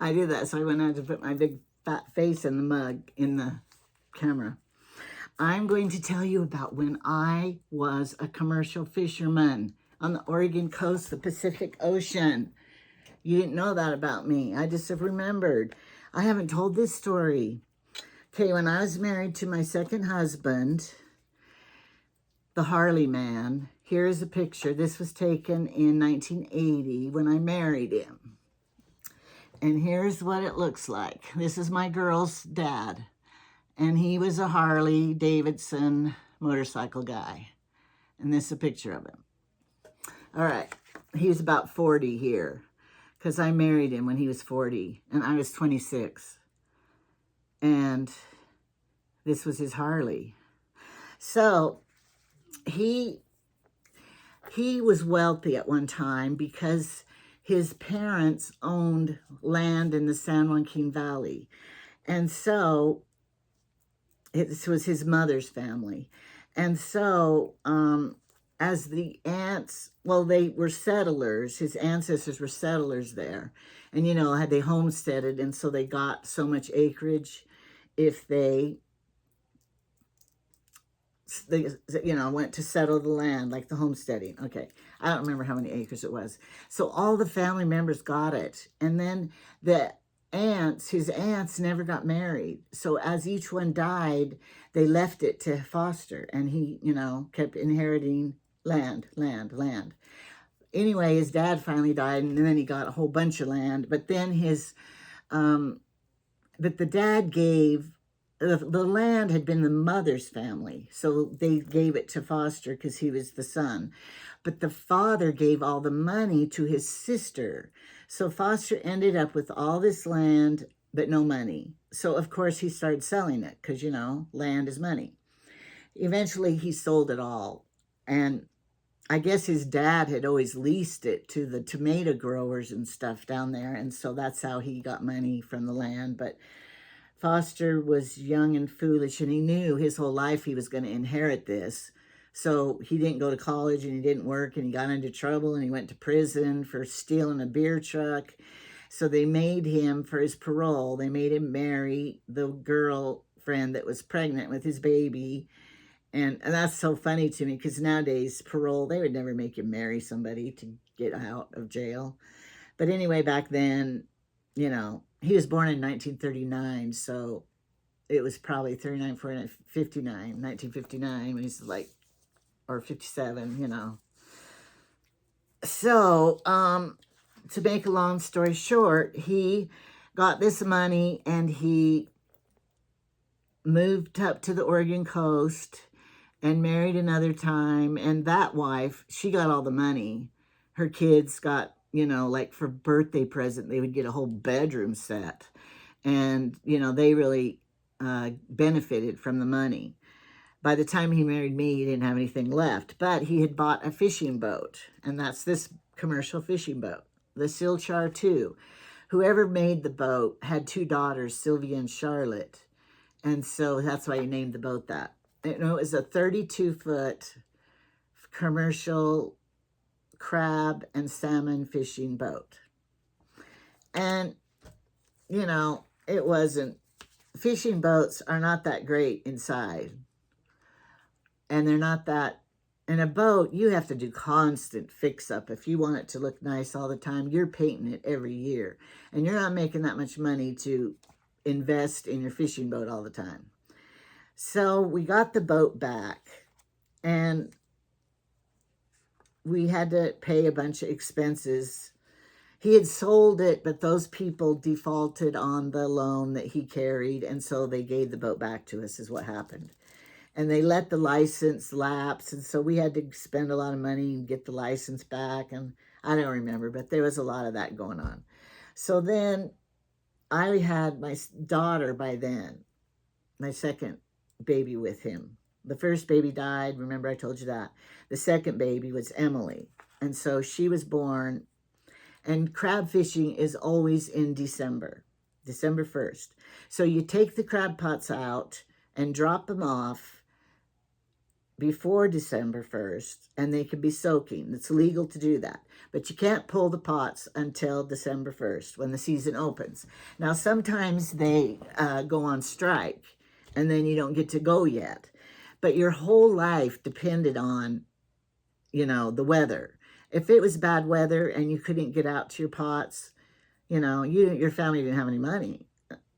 I did that, so I went out to put my big fat face in the mug in the camera. I'm going to tell you about when I was a commercial fisherman on the Oregon coast, the Pacific Ocean. You didn't know that about me. I just have remembered. I haven't told this story. Okay, when I was married to my second husband, the Harley man, here's a picture. This was taken in 1980 when I married him. And here's what it looks like. This is my girl's dad. And he was a Harley Davidson motorcycle guy. And this is a picture of him. All right. He was about 40 here because I married him when he was 40 and I was 26. And this was his Harley. So he was wealthy at one time because his parents owned land in the San Joaquin Valley. And so this was his mother's family. And so as the aunts, well, they were settlers. His ancestors were settlers there. And, you know, had they homesteaded, and so they got so much acreage if they you know, went to settle the land, like the homesteading. Okay, I don't remember how many acres it was. So all the family members got it. And then the aunts, his aunts never got married. So as each one died, they left it to Foster. And he, you know, kept inheriting land. Anyway, his dad finally died, and then he got a whole bunch of land. But then but the dad gave, the land had been the mother's family, so they gave it to Foster because he was the son. But the father gave all the money to his sister. So Foster ended up with all this land, but no money. So, of course, he started selling it because, you know, land is money. Eventually, he sold it all. And I guess his dad had always leased it to the tomato growers and stuff down there. And so that's how he got money from the land. But Foster was young and foolish, and he knew his whole life he was going to inherit this. So he didn't go to college, and he didn't work, and he got into trouble, and he went to prison for stealing a beer truck. So they made him, for his parole, they made him marry the girlfriend that was pregnant with his baby. And that's so funny to me because nowadays, parole, they would never make you marry somebody to get out of jail. But anyway, back then, you know, he was born in 1939, so it was probably 39, 49, 59, 1959 when he's like, or 57, you know. So, to make a long story short, he got this money and he moved up to the Oregon coast and married another time. And that wife, she got all the money. Her kids got, you know, like for birthday present, they would get a whole bedroom set. And, you know, they really benefited from the money. By the time he married me, he didn't have anything left. But he had bought a fishing boat. And that's this commercial fishing boat, the Silchar 2. Whoever made the boat had two daughters, Sylvia and Charlotte. And so that's why he named the boat that. It was a 32-foot commercial crab and salmon fishing boat. And, you know, it wasn't, fishing boats are not that great inside. And they're not that, in a boat, you have to do constant fix-up. If you want it to look nice all the time, you're painting it every year. And you're not making that much money to invest in your fishing boat all the time. So we got the boat back, and we had to pay a bunch of expenses. He had sold it, but those people defaulted on the loan that he carried, and so they gave the boat back to us, is what happened. And they let the license lapse, and so we had to spend a lot of money and get the license back, and I don't remember, but there was a lot of that going on. So then I had my daughter by then, my second baby with him. The first baby died. Remember, I told you that. The second baby was Emily. And so she was born. And crab fishing is always in December 1st. So you take the crab pots out and drop them off before December 1st, and they can be soaking. It's legal to do that. But you can't pull the pots until December 1st when the season opens. Now, sometimes they go on strike, and then you don't get to go yet. But your whole life depended on, you know, the weather. If it was bad weather and you couldn't get out to your pots, you know, your family didn't have any money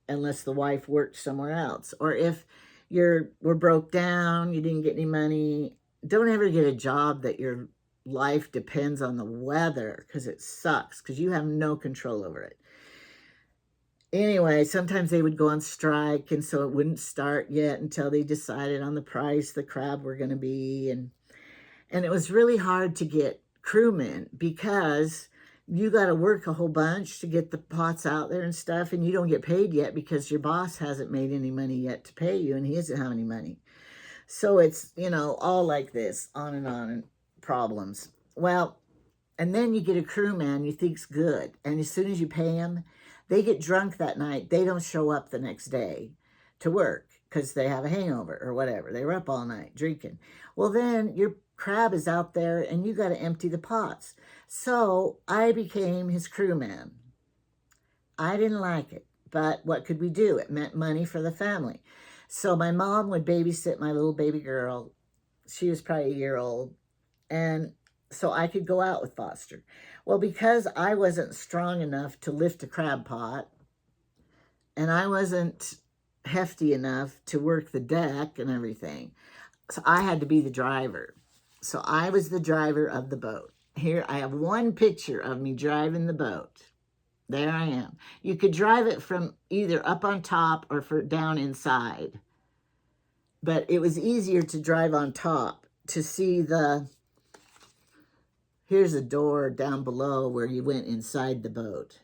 unless the wife worked somewhere else. Or if were broke down, you didn't get any money. Don't ever get a job that your life depends on the weather, because it sucks, because you have no control over it. Anyway, sometimes they would go on strike, and so it wouldn't start yet until they decided on the price the crab were going to be. And it was really hard to get crewmen, because you got to work a whole bunch to get the pots out there and stuff, and you don't get paid yet because your boss hasn't made any money yet to pay you, and he doesn't have any money. So it's, you know, all like this, on, and problems. Well, and then you get a crewman you think's good, and as soon as you pay them, they get drunk that night. They don't show up the next day to work because they have a hangover or whatever. They were up all night drinking. Well, then your crab is out there and you got to empty the pots. So I became his crewman. I didn't like it, but what could we do? It meant money for the family. So my mom would babysit my little baby girl. She was probably a year old. And so I could go out with Foster. Well, because I wasn't strong enough to lift a crab pot, and I wasn't hefty enough to work the deck and everything, so I had to be the driver. So I was the driver of the boat. Here, I have one picture of me driving the boat. There I am. You could drive it from either up on top or down inside. But it was easier to drive on top to see here's a door down below where you went inside the boat.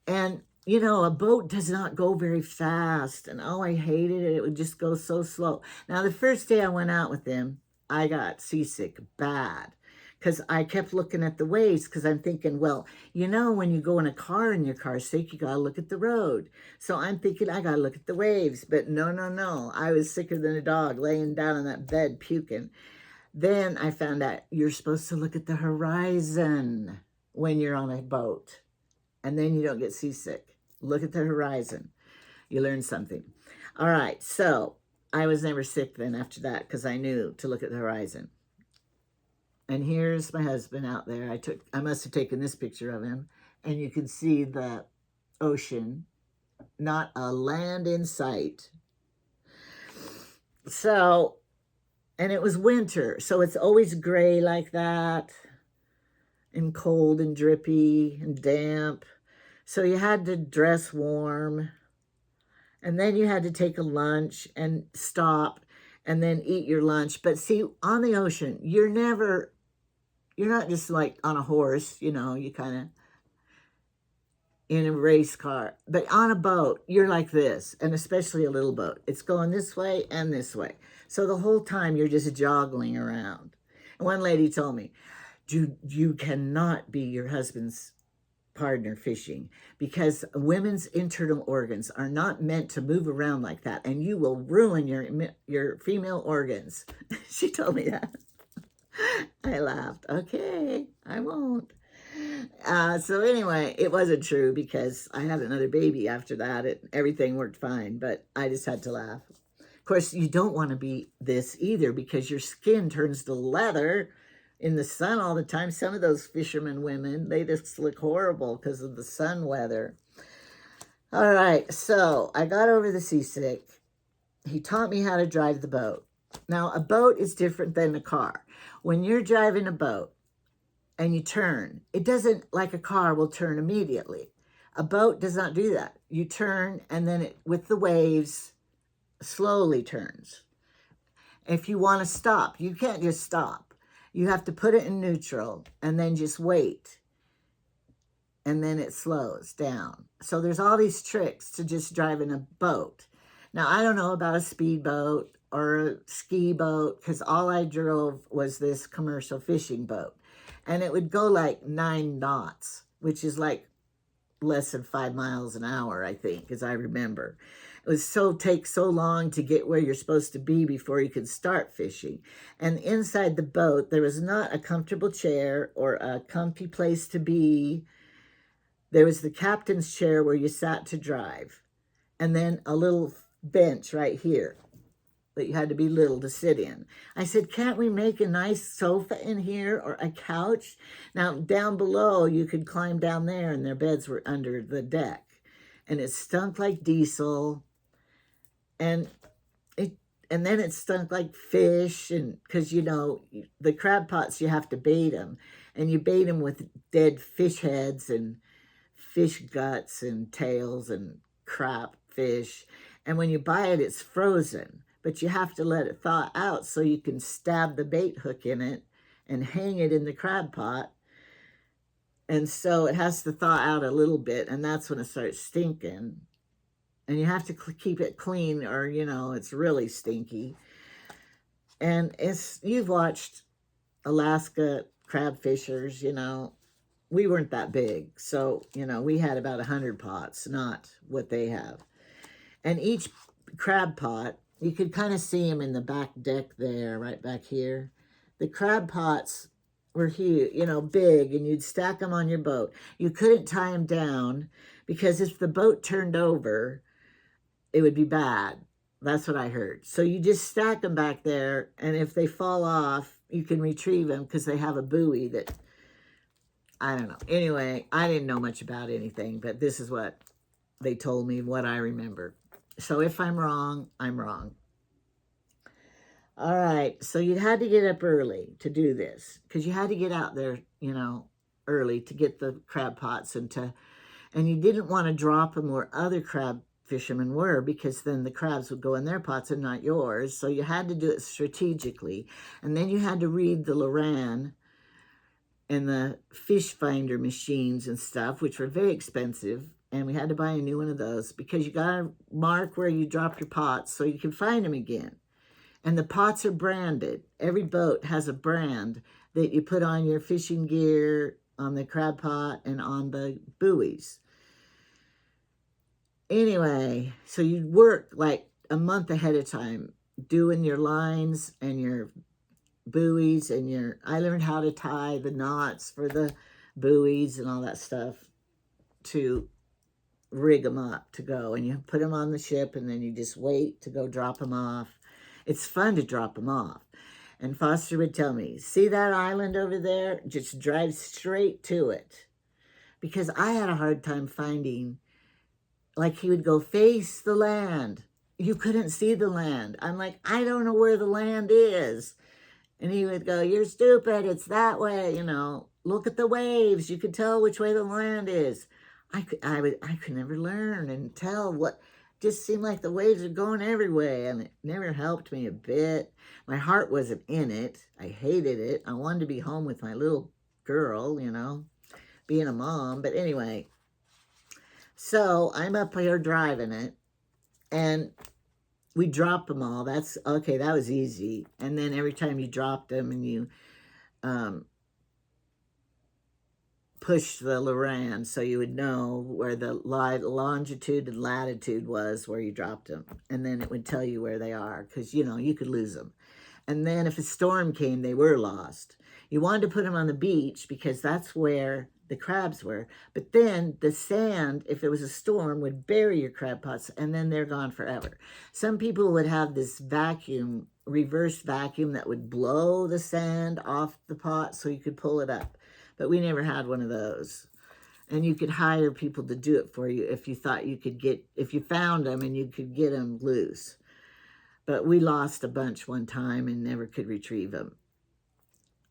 And, you know, a boat does not go very fast. And, oh, I hated it. It would just go so slow. Now, the first day I went out with them, I got seasick bad, because I kept looking at the waves, because I'm thinking, well, you know, when you go in a car and your car's sick, you got to look at the road. So I'm thinking, I got to look at the waves. But no. I was sicker than a dog laying down on that bed puking. Then I found out you're supposed to look at the horizon when you're on a boat, and then you don't get seasick. Look at the horizon. You learn something. All right, so I was never sick then after that, because I knew to look at the horizon. And here's my husband out there. I must have taken this picture of him, and you can see the ocean, not a land in sight. So, and it was winter, so it's always gray like that, and cold and drippy and damp. So you had to dress warm, and then you had to take a lunch and stop and then eat your lunch. But see, on the ocean, you're not just like on a horse, you know, you kind of in a race car. But on a boat, you're like this, and especially a little boat. It's going this way and this way. So the whole time you're just joggling around. And one lady told me, you cannot be your husband's partner fishing, because women's internal organs are not meant to move around like that, and you will ruin your female organs. She told me that. I laughed. Okay, I won't. So anyway, it wasn't true, because I had another baby after that. Everything worked fine, but I just had to laugh. Of course, you don't want to be this either, because your skin turns to leather in the sun all the time. Some of those fishermen women, they just look horrible because of the sun weather. All right, so I got over the seasick. He taught me how to drive the boat. Now, a boat is different than a car. When you're driving a boat and you turn, it doesn't, like a car will turn immediately. A boat does not do that. You turn, and then it, with the waves, slowly turns. If you want to stop, you can't just stop. You have to put it in neutral and then just wait. And then it slows down. So there's all these tricks to just driving a boat. Now, I don't know about a speedboat or a ski boat, because all I drove was this commercial fishing boat. And it would go like 9 knots, which is like less than 5 miles an hour, I think, as I remember. It was take so long to get where you're supposed to be before you could start fishing. And inside the boat, there was not a comfortable chair or a comfy place to be. There was the captain's chair where you sat to drive, and then a little bench right here that you had to be little to sit in. I said, can't we make a nice sofa in here or a couch? Now, down below, you could climb down there, and their beds were under the deck. And it stunk like diesel, and then it stunk like fish, and because, you know, the crab pots, you have to bait them, and you bait them with dead fish heads and fish guts and tails and crap fish. And when you buy it, it's frozen, but you have to let it thaw out so you can stab the bait hook in it and hang it in the crab pot. And so it has to thaw out a little bit, and that's when it starts stinking. And you have to keep it clean, or, you know, it's really stinky. And you've watched Alaska crab fishers, you know, we weren't that big. So, you know, we had about 100 pots, not what they have. And each crab pot, you could kind of see them in the back deck there, right back here. The crab pots were huge, you know, big, and you'd stack them on your boat. You couldn't tie them down because if the boat turned over, it would be bad. That's what I heard. So you just stack them back there, and if they fall off, you can retrieve them because they have a buoy that, I don't know. Anyway, I didn't know much about anything, but this is what they told me, what I remember. So if I'm wrong, I'm wrong. All right, so you had to get up early to do this because you had to get out there, you know, early to get the crab pots and you didn't want to drop them where other crab fishermen were because then the crabs would go in their pots and not yours. So you had to do it strategically. And then you had to read the Loran and the fish finder machines and stuff, which were very expensive. And we had to buy a new one of those because you got to mark where you dropped your pots so you can find them again. And the pots are branded. Every boat has a brand that you put on your fishing gear, on the crab pot, and on the buoys. Anyway, so you'd work like a month ahead of time doing your lines and your buoys and I learned how to tie the knots for the buoys and all that stuff to rig them up to go. And you put them on the ship, and then you just wait to go drop them off. It's fun to drop them off. And Foster would tell me, see that island over there? Just drive straight to it. Because I had a hard time finding, like he would go, face the land. You couldn't see the land. I'm like, I don't know where the land is. And he would go, you're stupid. It's that way, you know. Look at the waves. You could tell which way the land is. I could never learn and tell what. Just seemed like the waves are going everywhere, and it never helped me a bit. My heart wasn't in it. I hated it. I wanted to be home with my little girl, you know, being a mom. But anyway, so I'm up here driving it, and we dropped them all. That's okay. That was easy. And then every time you dropped them and you push the Loran so you would know where the longitude and latitude was where you dropped them. And then it would tell you where they are because, you know, you could lose them. And then if a storm came, they were lost. You wanted to put them on the beach because that's where the crabs were. But then the sand, if it was a storm, would bury your crab pots, and then they're gone forever. Some people would have this vacuum, reverse vacuum, that would blow the sand off the pot so you could pull it up. But we never had one of those. And you could hire people to do it for you if you thought you could if you found them and you could get them loose. But we lost a bunch one time and never could retrieve them.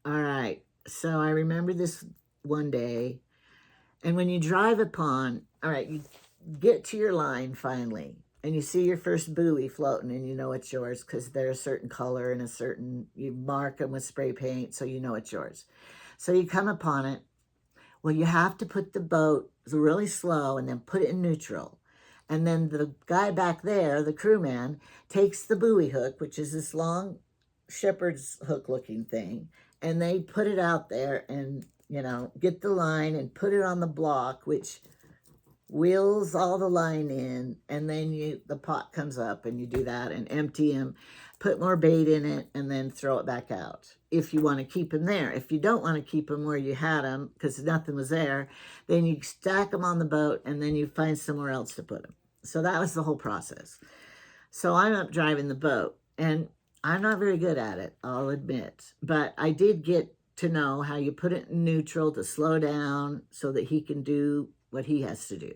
All right, so I remember this one day. And when you drive upon, all right, you get to your line finally, and you see your first buoy floating, and you know it's yours because they're a certain color and you mark them with spray paint so you know it's yours. So you come upon it. Well, you have to put the boat really slow and then put it in neutral. And then the guy back there, the crewman, takes the buoy hook, which is this long shepherd's hook looking thing, and they put it out there and, you know, get the line and put it on the block, which wheels all the line in, and then the pot comes up and you do that and empty him, put more bait in it, and then throw it back out. If you want to keep him there. If you don't want to keep him where you had him because nothing was there, then you stack them on the boat and then you find somewhere else to put them. So that was the whole process. So I'm up driving the boat, and I'm not very good at it, I'll admit, but I did get to know how you put it in neutral to slow down so that he can do what he has to do.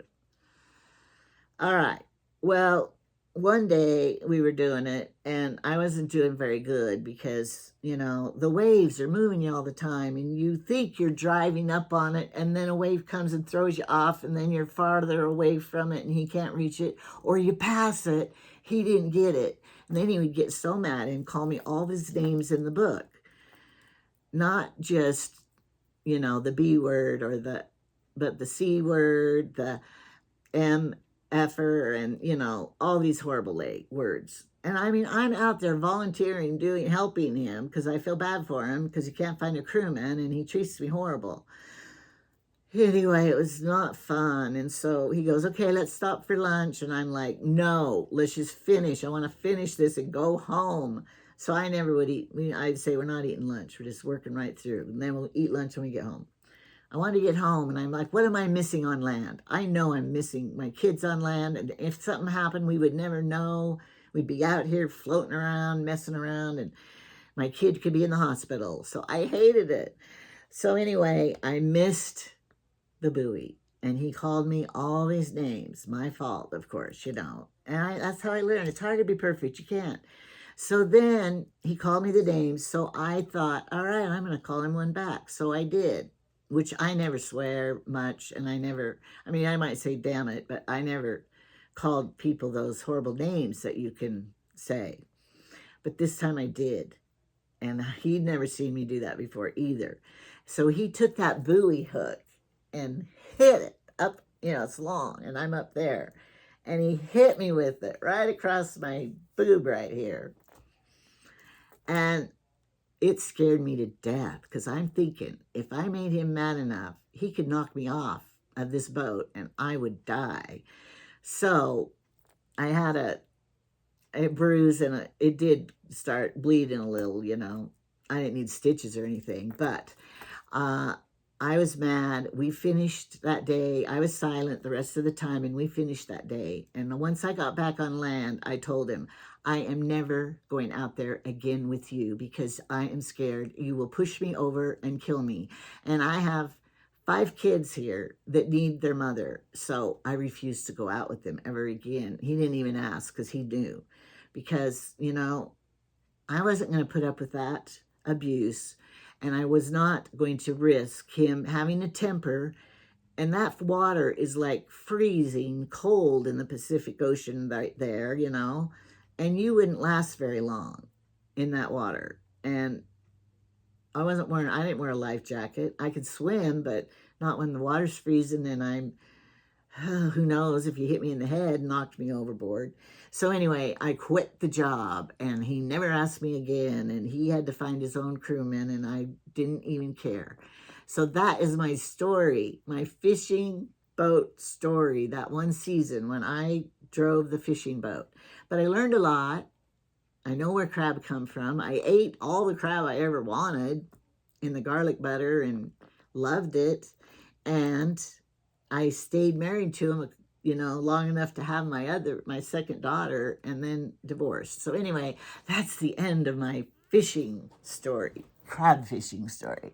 All right. Well, one day we were doing it, and I wasn't doing very good because, you know, the waves are moving you all the time, and you think you're driving up on it, and then a wave comes and throws you off, and then you're farther away from it, and he can't reach it, or you pass it, he didn't get it. And then he would get so mad and call me all of his names in the book. Not just, you know, the B word but the C word, the MFer, and, you know, all these horrible words. And I mean, I'm out there volunteering, helping him because I feel bad for him because he can't find a crewman and he treats me horrible. Anyway, it was not fun. And so he goes, okay, let's stop for lunch. And I'm like, no, let's just finish. I want to finish this and go home. So I never would eat. I'd say we're not eating lunch. We're just working right through. And then we'll eat lunch when we get home. I wanted to get home, and I'm like, what am I missing on land? I know I'm missing my kids on land. And if something happened, we would never know. We'd be out here floating around, messing around, and my kid could be in the hospital. So I hated it. So anyway, I missed the buoy, and he called me all these names. My fault, of course, you know. And that's how I learned. It's hard to be perfect. You can't. So then he called me the names. So I thought, all right, I'm going to call him one back. So I did, which I never swear much. And I might say, damn it, but I never called people those horrible names that you can say. But this time I did. And he'd never seen me do that before either. So he took that buoy hook and hit it up, you know, it's long, and I'm up there. And he hit me with it right across my boob right here. And it scared me to death because I'm thinking if I made him mad enough, he could knock me off of this boat and I would die. So I had a bruise, and it did start bleeding a little, you know. I didn't need stitches or anything, but I was mad. We finished that day. I was silent the rest of the time, and we finished that day. And once I got back on land, I told him, I am never going out there again with you because I am scared you will push me over and kill me. And I have 5 kids here that need their mother. So I refused to go out with them ever again. He didn't even ask because he knew. Because, you know, I wasn't going to put up with that abuse. And I was not going to risk him having a temper. And that water is like freezing cold in the Pacific Ocean right there, you know. And you wouldn't last very long in that water. And I didn't wear a life jacket. I could swim, but not when the water's freezing and I'm, who knows if you hit me in the head and knocked me overboard. So anyway, I quit the job, and he never asked me again, and he had to find his own crewmen, and I didn't even care. So that is my story, my fishing boat story, that one season when I drove the fishing boat. But I learned a lot. I know where crab come from. I ate all the crab I ever wanted in the garlic butter and loved it. And I stayed married to him, you know, long enough to have my second daughter, and then divorced. So anyway, that's the end of my fishing story, crab fishing story.